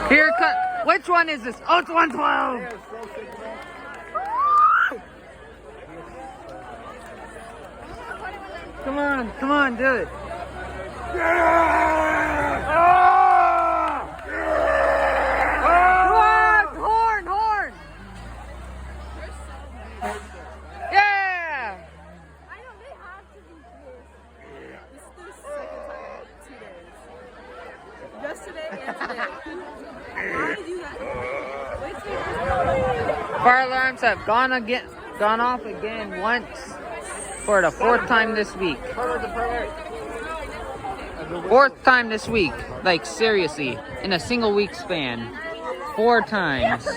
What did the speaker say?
Here cut. Which one is this? Oh, it's 112. Come on, do it. Come on, horn. Yeah. I know they have to be pissed. This is their second time in 2 days. Yesterday and today. Why do you guys? Wait till Fire alarms have gone off again once for the fourth time this week. Fourth time this week. Like seriously, in a single week span. 4 times.